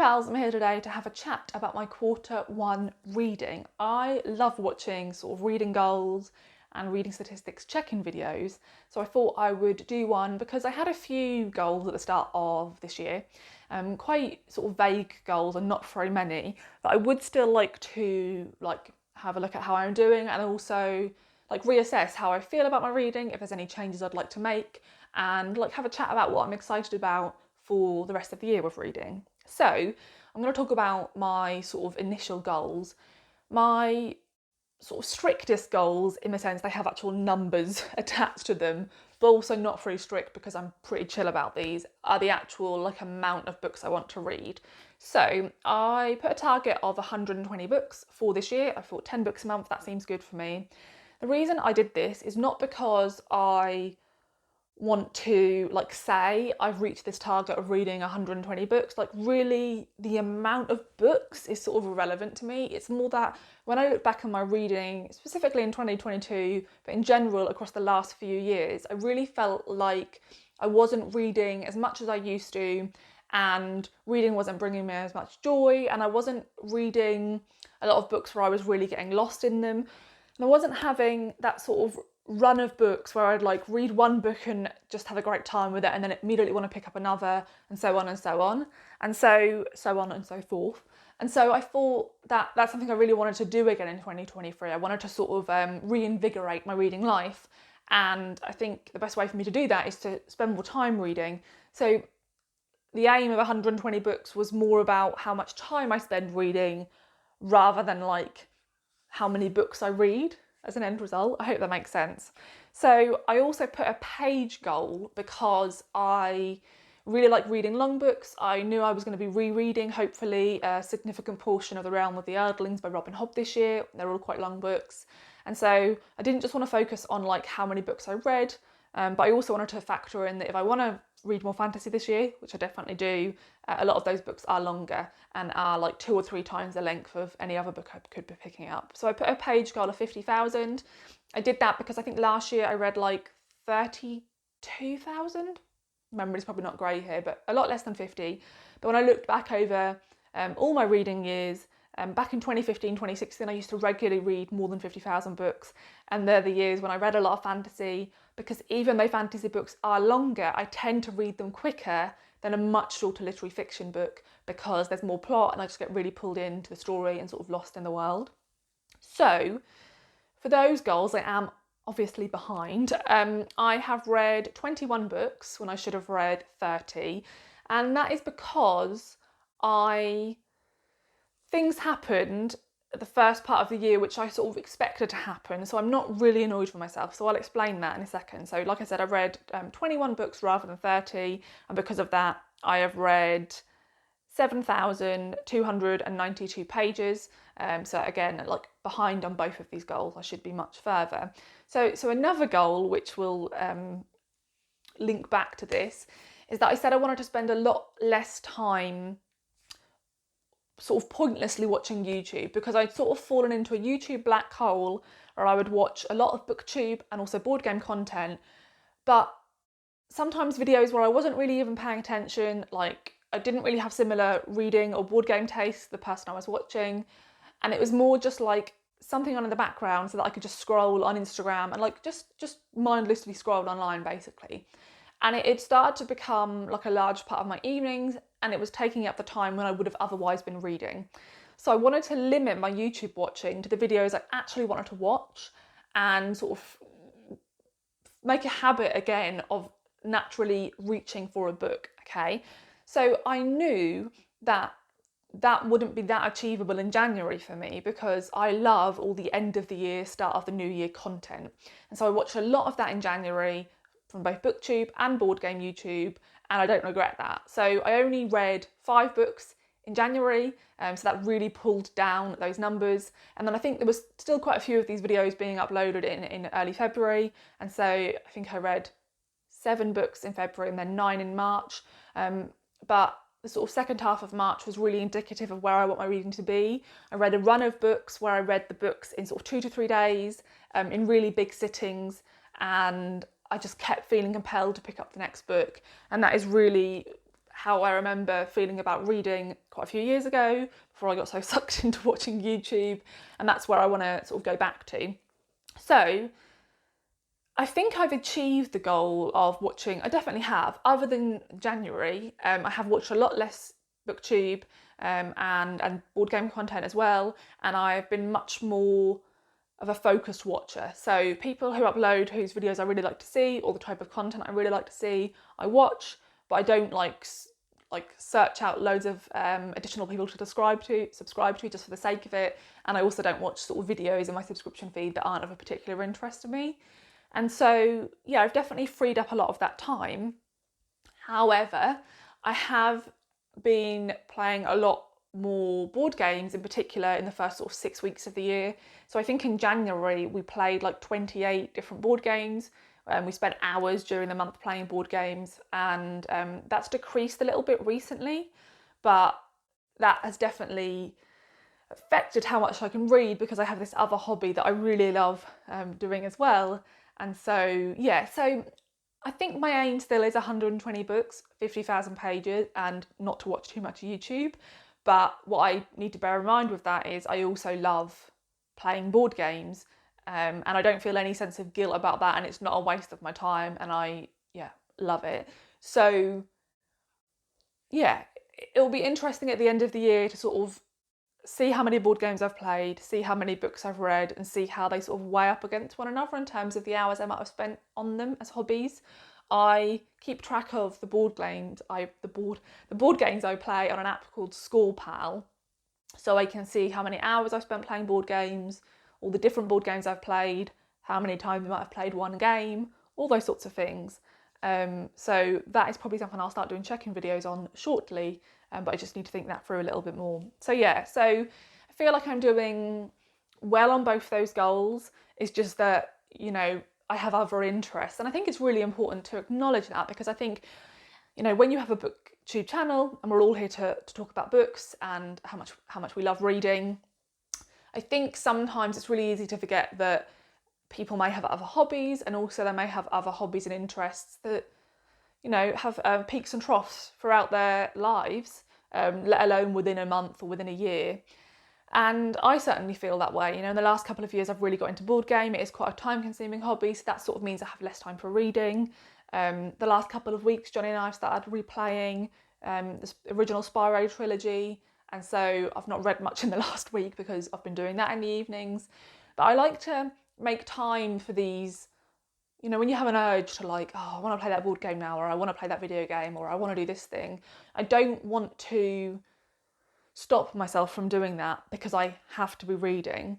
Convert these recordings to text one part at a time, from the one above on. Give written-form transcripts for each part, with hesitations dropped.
pals, I'm here today to have a chat about my Q1 reading. I love watching sort of reading goals and reading statistics check-in videos, so I thought I would do one because I had a few goals at the start of this year, quite sort of vague goals and not very many, but I would still like to have a look at how I'm doing and also reassess how I feel about my reading, if there's any changes I'd like to make, and have a chat about what I'm excited about for the rest of the year with reading. So I'm going to talk about my sort of initial goals. My sort of strictest goals, in the sense they have actual numbers attached to them, but also not very strict because I'm pretty chill about these, are the actual amount of books I want to read. So I put a target of 120 books for this year. I thought 10 books a month, that seems good for me. The reason I did this is not because I want to say I've reached this target of reading 120 books. Really, the amount of books is sort of irrelevant to me. It's more that when I look back on my reading, specifically in 2022, but in general across the last few years, I really felt like I wasn't reading as much as I used to, and reading wasn't bringing me as much joy, and I wasn't reading a lot of books where I was really getting lost in them, and I wasn't having that sort of run of books where I'd read one book and just have a great time with it and then immediately want to pick up another, and so on and so on, and so on and so forth. And so I thought that that's something I really wanted to do again in 2023. I wanted to sort of reinvigorate my reading life, and I think the best way for me to do that is to spend more time reading. So the aim of 120 books was more about how much time I spend reading rather than how many books I read as an end result. I hope that makes sense. So I also put a page goal because I really like reading long books. I knew I was going to be rereading, hopefully, a significant portion of The Realm of the Earthlings by Robin Hobb this year. They're all quite long books. And so I didn't just want to focus on how many books I read, but I also wanted to factor in that if I want to read more fantasy this year, which I definitely do, a lot of those books are longer and are 2 or 3 times the length of any other book I could be picking up. So I put a page goal of 50,000. I did that because I think last year I read 32,000. Memory's probably not great here, but a lot less than 50. But when I looked back over all my reading years, back in 2015, 2016, I used to regularly read more than 50,000 books. And they're the years when I read a lot of fantasy, because even though fantasy books are longer, I tend to read them quicker than a much shorter literary fiction book because there's more plot and I just get really pulled into the story and sort of lost in the world. So for those goals, I am obviously behind. I have read 21 books when I should have read 30. And that is because things happened at the first part of the year which I sort of expected to happen, so I'm not really annoyed with myself, so I'll explain that in a second. So like I said, I've read 21 books rather than 30, and because of that I have read 7,292 pages, so again, behind on both of these goals. I should be much further. So another goal which will link back to this is that I said I wanted to spend a lot less time sort of pointlessly watching YouTube, because I'd sort of fallen into a YouTube black hole where I would watch a lot of BookTube and also board game content, but sometimes videos where I wasn't really even paying attention, I didn't really have similar reading or board game taste to the person I was watching, and it was more just something on in the background so that I could just scroll on Instagram and just mindlessly scroll online basically. And it started to become a large part of my evenings, and it was taking up the time when I would have otherwise been reading. So I wanted to limit my YouTube watching to the videos I actually wanted to watch and sort of make a habit again of naturally reaching for a book, okay? So I knew that wouldn't be that achievable in January for me because I love all the end of the year, start of the new year content. And so I watched a lot of that in January, from both BookTube and Board Game YouTube, and I don't regret that. So I only read 5 books in January, so that really pulled down those numbers. And then I think there was still quite a few of these videos being uploaded in early February, and so I think I read 7 books in February and then 9 in March. But the sort of second half of March was really indicative of where I want my reading to be. I read a run of books where I read the books in sort of 2 to 3 days, in really big sittings, and I just kept feeling compelled to pick up the next book, and that is really how I remember feeling about reading quite a few years ago before I got so sucked into watching YouTube, and that's where I want to sort of go back to. So I think I've achieved the goal of watching, I definitely have, other than January. I have watched a lot less BookTube and board game content as well, and I've been much more of a focused watcher. So people who upload whose videos I really like to see, or the type of content I really like to see, I watch, but I don't like search out loads of additional people to subscribe to just for the sake of it. And I also don't watch sort of videos in my subscription feed that aren't of a particular interest to me. And so, yeah, I've definitely freed up a lot of that time. However, I have been playing a lot more board games, in particular in the first sort of 6 weeks of the year. So I think in January we played like 28 different board games. We spent hours during the month playing board games, and that's decreased a little bit recently, but that has definitely affected how much I can read because I have this other hobby that I really love doing as well. And so, yeah, so I think my aim still is 120 books, 50,000 pages, and not to watch too much YouTube. But what I need to bear in mind with that is I also love playing board games, and I don't feel any sense of guilt about that, and it's not a waste of my time, and I, yeah, love it. So, yeah, it'll be interesting at the end of the year to sort of see how many board games I've played, see how many books I've read, and see how they sort of weigh up against one another in terms of the hours I might have spent on them as hobbies. I keep track of the board games I play on an app called ScorePal, so I can see how many hours I've spent playing board games, all the different board games I've played, how many times I might have played one game, all those sorts of things. So that is probably something I'll start doing check-in videos on shortly, but I just need to think that through a little bit more. So yeah, so I feel like I'm doing well on both those goals. It's just that, you know, I have other interests, and I think it's really important to acknowledge that, because I think, you know, when you have a BookTube channel and we're all here to talk about books and how much we love reading, I think sometimes it's really easy to forget that people may have other hobbies, and also they may have other hobbies and interests that, you know, have peaks and troughs throughout their lives, let alone within a month or within a year. And I certainly feel that way. You know, in the last couple of years, I've really got into board game. It is quite a time-consuming hobby, so that sort of means I have less time for reading. The last couple of weeks, Johnny and I have started replaying the original Spyro trilogy, and so I've not read much in the last week because I've been doing that in the evenings. But I like to make time for these, you know, when you have an urge to like, oh, I want to play that board game now, or I want to play that video game, or I want to do this thing. I don't want to stop myself from doing that because I have to be reading.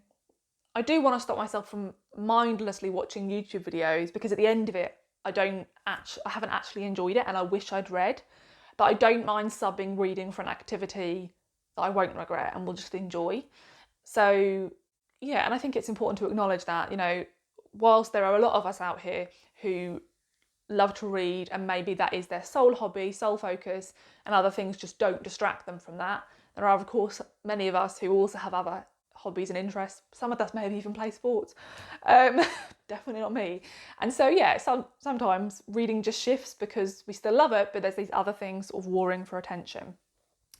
I do want to stop myself from mindlessly watching YouTube videos because at the end of it, I haven't actually enjoyed it, and I wish I'd read. But I don't mind subbing reading for an activity that I won't regret and will just enjoy. So yeah, and I think it's important to acknowledge that, you know, whilst there are a lot of us out here who love to read and maybe that is their sole hobby, sole focus, and other things just don't distract them from that, there are of course many of us who also have other hobbies and interests. Some of us maybe even play sports. Definitely not me. And so yeah, sometimes reading just shifts because we still love it, but there's these other things sort of warring for attention.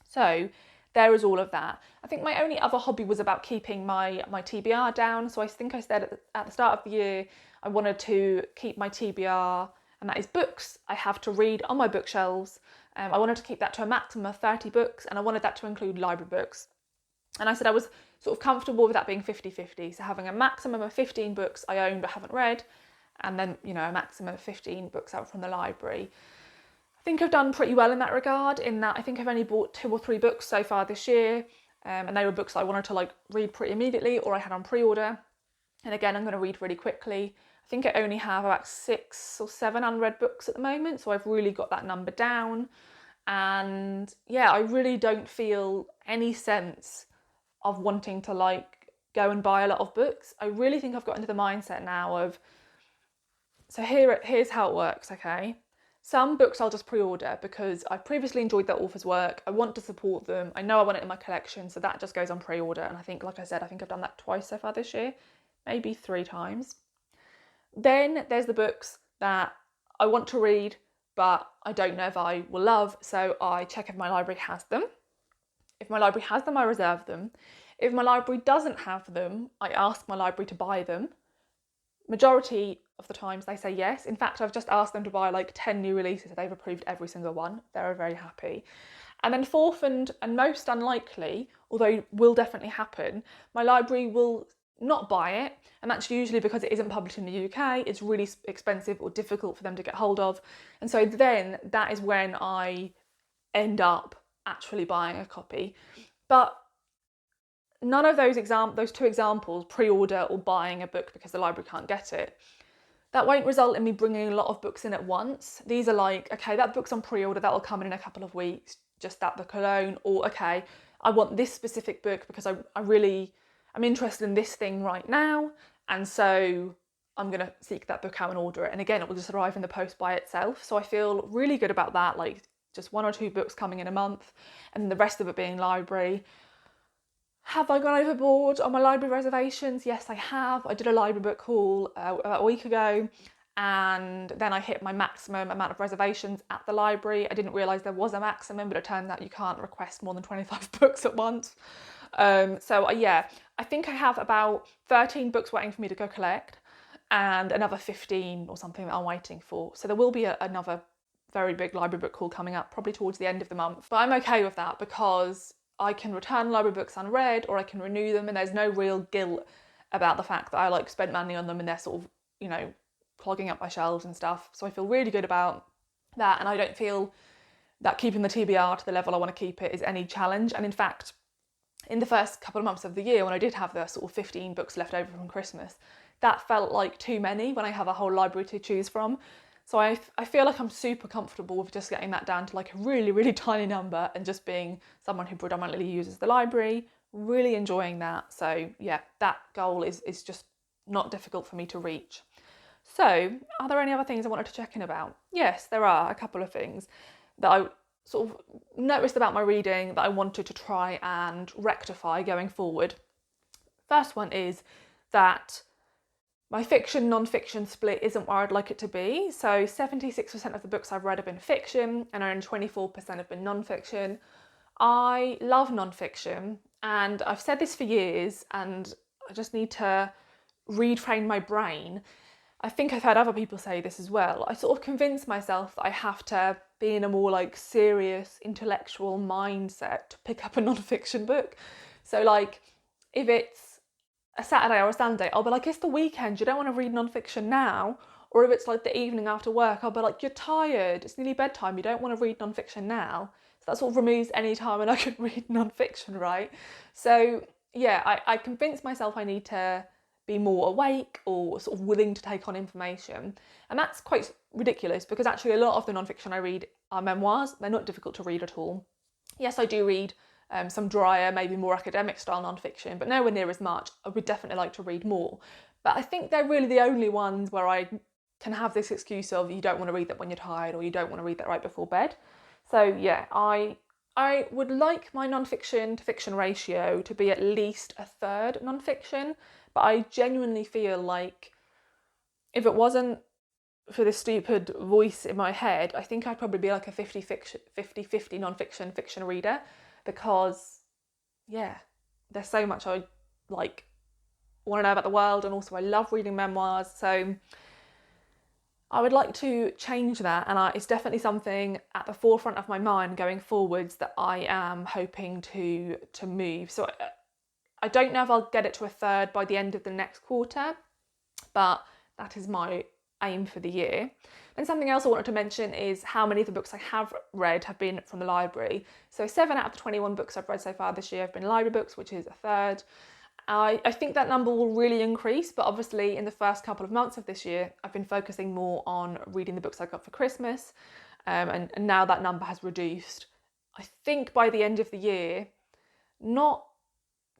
So there is all of that. I think my only other hobby was about keeping my TBR down. So I think I said at the start of the year, I wanted to keep my TBR, and that is books I have to read on my bookshelves. I wanted to keep that to a maximum of 30 books, and I wanted that to include library books. And I said I was sort of comfortable with that being 50-50. So having a maximum of 15 books I own but haven't read, and then, you know, a maximum of 15 books out from the library. I think I've done pretty well in that regard, in that I think I've only bought 2 or 3 books so far this year, and they were books I wanted to like read pretty immediately or I had on pre-order. And again, I'm going to read really quickly. I think I only have about 6 or 7 unread books at the moment, so I've really got that number down. And yeah, I really don't feel any sense of wanting to like go and buy a lot of books. I really think I've got into the mindset now of, so here's how it works, okay? Some books I'll just pre-order because I've previously enjoyed that author's work. I want to support them. I know I want it in my collection, so that just goes on pre-order. And I think, like I said, I think I've done that twice so far this year, maybe 3 times. Then there's the books that I want to read, but I don't know if I will love, so I check if my library has them. If my library has them, I reserve them. If my library doesn't have them, I ask my library to buy them. Majority of the times they say yes. In fact, I've just asked them to buy like 10 new releases. They've approved every single one. They're very happy. And then fourth and most unlikely, although will definitely happen, my library will not buy it, and that's usually because it isn't published in the UK, it's really expensive or difficult for them to get hold of, and so then that is when I end up actually buying a copy. But none of those two examples, pre-order or buying a book because the library can't get it, that won't result in me bringing a lot of books in at once. These are like, okay, that book's on pre-order, that will come in a couple of weeks, just that book alone, or okay, I want this specific book because I'm interested in this thing right now, and so I'm going to seek that book out and order it. And again, it will just arrive in the post by itself. So I feel really good about that, like just 1 or 2 books coming in a month and the rest of it being library. Have I gone overboard on my library reservations? Yes, I have. I did a library book haul about a week ago, and then I hit my maximum amount of reservations at the library. I didn't realise there was a maximum, but it turns out you can't request more than 25 books at once. Yeah, I think I have about 13 books waiting for me to go collect, and another 15 or something that I'm waiting for. So there will be another very big library book haul coming up, probably towards the end of the month. But I'm okay with that because I can return library books unread, or I can renew them, and there's no real guilt about the fact that I spent money on them and they're sort of, clogging up my shelves and stuff. So I feel really good about that, and I don't feel that keeping the TBR to the level I want to keep it is any challenge. And in fact, in the first couple of months of the year, when I did have the sort of 15 books left over from Christmas, that felt like too many when I have a whole library to choose from. So I feel like I'm super comfortable with just getting that down to like a really, really tiny number and just being someone who predominantly uses the library, really enjoying that. So yeah, that goal is just not difficult for me to reach. So are there any other things I wanted to check in about? Yes, there are a couple of things that I sort of noticed about my reading that I wanted to try and rectify going forward. First one is that my fiction non-fiction split isn't where I'd like it to be. So 76% of the books I've read have been fiction and only 24% have been non-fiction. I love non-fiction, and I've said this for years, and I just need to retrain my brain. I think I've heard other people say this as well. I sort of convince myself that I have to be in a more serious intellectual mindset to pick up a non-fiction book. So if it's a Saturday or a Sunday, I'll be like, it's the weekend, you don't want to read non-fiction now. Or if it's the evening after work, I'll be like, you're tired, it's nearly bedtime, you don't want to read non-fiction now. So that sort of removes any time when I could read non-fiction, right? So yeah, I convince myself I need to be more awake or sort of willing to take on information. And that's quite ridiculous because actually a lot of the non-fiction I read are memoirs. They're not difficult to read at all. Yes, I do read some drier, maybe more academic style non-fiction, but nowhere near as much. I would definitely like to read more. But I think they're really the only ones where I can have this excuse of you don't want to read that when you're tired, or you don't want to read that right before bed. So yeah, I would like my non-fiction to fiction ratio to be at least a third non-fiction, but I genuinely feel like if it wasn't for this stupid voice in my head, I think I'd probably be like a 50-50 non-fiction fiction reader, because yeah, there's so much I want to know about the world, and also I love reading memoirs. So I would like to change that, and it's definitely something at the forefront of my mind going forwards that I am hoping to move. So I don't know if I'll get it to a third by the end of the next quarter, but that is my aim for the year. And something else I wanted to mention is how many of the books I have read have been from the library. So 7 out of the 21 books I've read so far this year have been library books, which is a third. I think that number will really increase, but obviously in the first couple of months of this year, I've been focusing more on reading the books I got for Christmas, and now that number has reduced. I think by the end of the year, not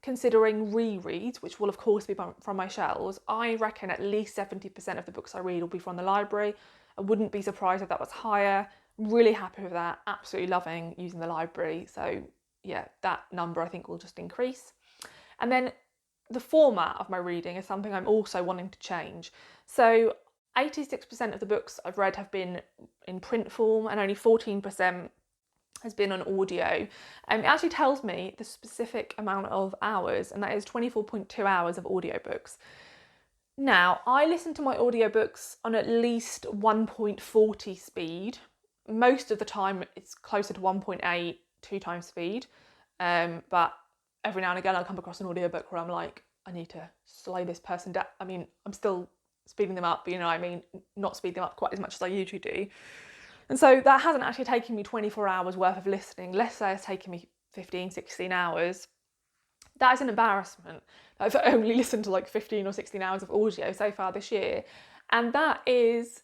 considering rereads, which will of course be from my shelves, I reckon at least 70% of the books I read will be from the library. I wouldn't be surprised if that was higher. I'm really happy with that, absolutely loving using the library. So yeah, that number I think will just increase. And then the format of my reading is something I'm also wanting to change. So 86% of the books I've read have been in print form and only 14% has been on audio. It actually tells me the specific amount of hours, and that is 24.2 hours of audiobooks. Now, I listen to my audiobooks on at least 1.40 speed. Most of the time it's closer to 1.8, 2 times speed. But every now and again I'll come across an audiobook where I'm like, I need to slow this person down. I mean, I'm still speeding them up, but you know what I mean? Not speed them up quite as much as I usually do. And so that hasn't actually taken me 24 hours worth of listening. Let's say it's taken me 15, 16 hours. That is an embarrassment. I've only listened to like 15 or 16 hours of audio so far this year. And that is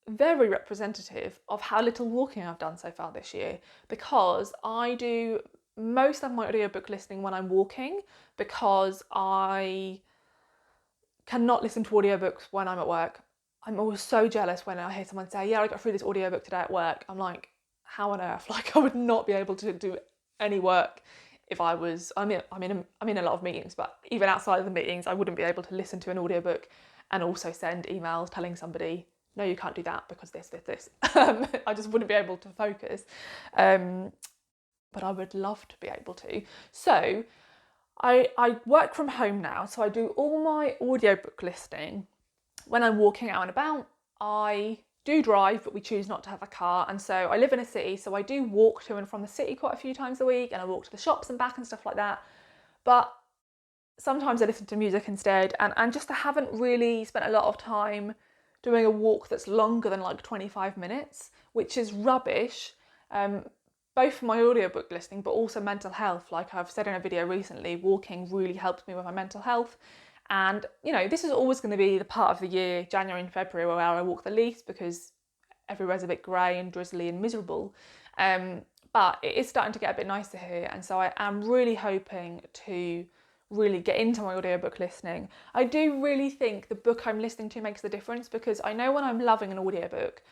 very representative of how little walking I've done so far this year, because I do most of my audiobook listening when I'm walking, because I cannot listen to audiobooks when I'm at work. I'm always so jealous when I hear someone say, yeah, I got through this audiobook today at work. I'm like, how on earth? Like, I would not be able to do any work if I was, I'm in a lot of meetings, but even outside of the meetings, I wouldn't be able to listen to an audiobook and also send emails telling somebody, no, you can't do that because this. I just wouldn't be able to focus. But I would love to be able to. So I work from home now, so I do all my audiobook listening when I'm walking out and about. I do drive, but we choose not to have a car, and so I live in a city, so I do walk to and from the city quite a few times a week, and I walk to the shops and back and stuff like that. But sometimes I listen to music instead, and just I haven't really spent a lot of time doing a walk that's longer than like 25 minutes, which is rubbish. Both for my audiobook listening, but also mental health. Like I've said in a video recently, walking really helps me with my mental health. And, you know, this is always going to be the part of the year, January and February, where I walk the least because everywhere's a bit grey and drizzly and miserable. But it is starting to get a bit nicer here. And so I am really hoping to really get into my audiobook listening. I do really think the book I'm listening to makes the difference, because I know when I'm loving an audiobook,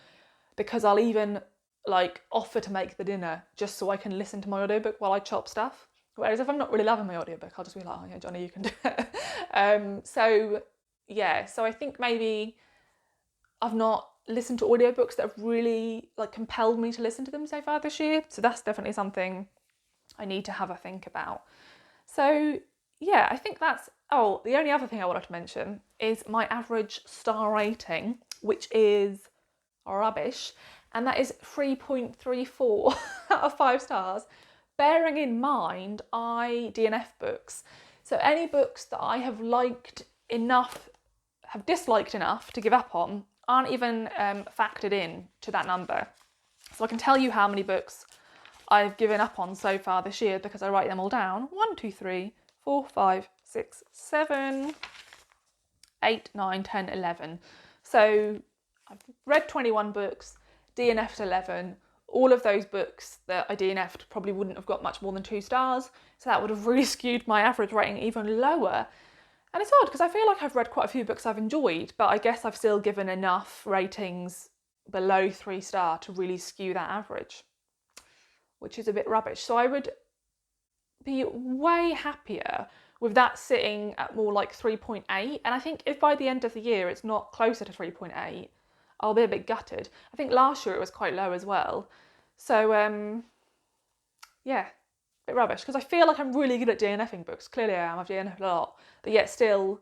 because I'll even like offer to make the dinner just so I can listen to my audiobook while I chop stuff. Whereas if I'm not really loving my audiobook, I'll just be like, oh yeah, Johnny, you can do it. So I think maybe I've not listened to audiobooks that have really like compelled me to listen to them so far this year. So that's definitely something I need to have a think about. So yeah, I think that's, oh, the only other thing I wanted to mention is my average star rating, which is rubbish, and that is 3.34 out of 5 stars, bearing in mind I DNF books. So any books that I have disliked enough to give up on aren't even factored in to that number. So I can tell you how many books I've given up on so far this year because I write them all down. 1, 2, 3, 4, 5, 6, 7, 8, 9, 10, 11. So I've read 21 books, DNF'd 11. All of those books that I DNF'd probably wouldn't have got much more than 2 stars. So that would have really skewed my average rating even lower. And it's odd because I feel like I've read quite a few books I've enjoyed, but I guess I've still given enough ratings below 3 star to really skew that average, which is a bit rubbish. So I would be way happier with that sitting at more like 3.8. And I think if by the end of the year it's not closer to 3.8, I'll be a bit gutted. I think last year it was quite low as well. So yeah, a bit rubbish, because I feel like I'm really good at DNFing books. Clearly I am, I've DNF'd a lot, but yet still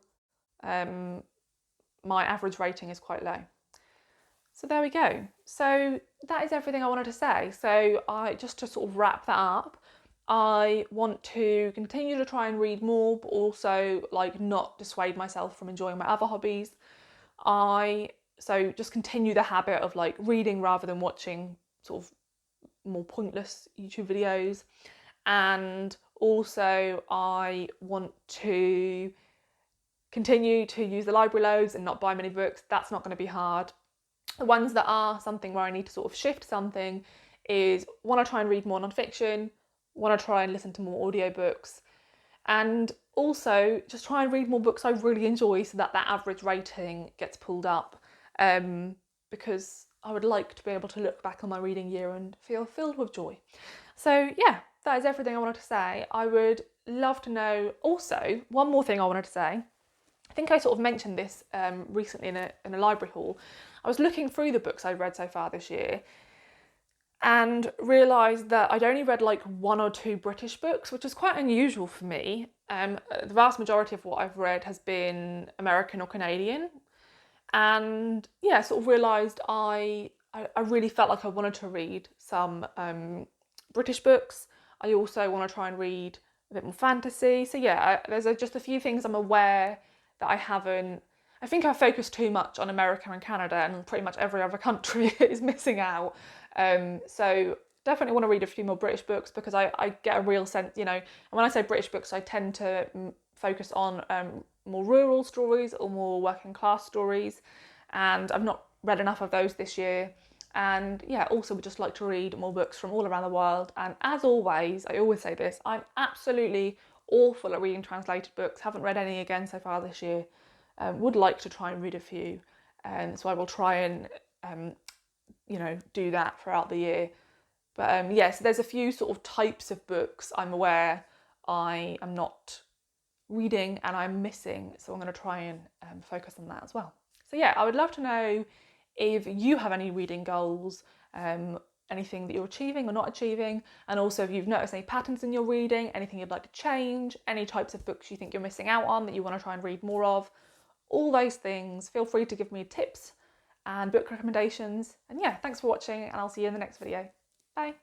my average rating is quite low. So there we go. So that is everything I wanted to say. So just to sort of wrap that up, I want to continue to try and read more, but also like not dissuade myself from enjoying my other hobbies. So just continue the habit of like reading rather than watching sort of more pointless YouTube videos. And also I want to continue to use the library loads and not buy many books. That's not going to be hard. The ones that are something where I need to sort of shift something is, want to try and read more non-fiction, want to try and listen to more audiobooks, and also just try and read more books I really enjoy so that that average rating gets pulled up, because I would like to be able to look back on my reading year and feel filled with joy. So yeah, that is everything I wanted to say. I would love to know, also, one more thing I wanted to say. think I sort of mentioned this recently in a library haul. I was looking through the books I've read so far this year and realised that I'd only read like 1 or 2 British books, which is quite unusual for me. The vast majority of what I've read has been American or Canadian. And yeah, sort of realised I really felt like I wanted to read some British books. I also want to try and read a bit more fantasy. So yeah, there's just a few things I'm aware that I haven't. I think I focus too much on America and Canada, and pretty much every other country is missing out. So definitely want to read a few more British books because I get a real sense, you know, and when I say British books, I tend to focus on more rural stories or more working class stories, and I've not read enough of those this year. And yeah, also would just like to read more books from all around the world. And as always, I always say this, I'm absolutely awful at reading translated books. Haven't read any again so far this year. Would like to try and read a few. So I will try and, do that throughout the year. But yes, there's a few sort of types of books I'm aware I am not reading and I'm missing. So I'm going to try and focus on that as well. So yeah, I would love to know if you have any reading goals, anything that you're achieving or not achieving, and also if you've noticed any patterns in your reading, anything you'd like to change, any types of books you think you're missing out on that you want to try and read more of, all those things. Feel free to give me tips and book recommendations. And yeah, thanks for watching, and I'll see you in the next video. Bye.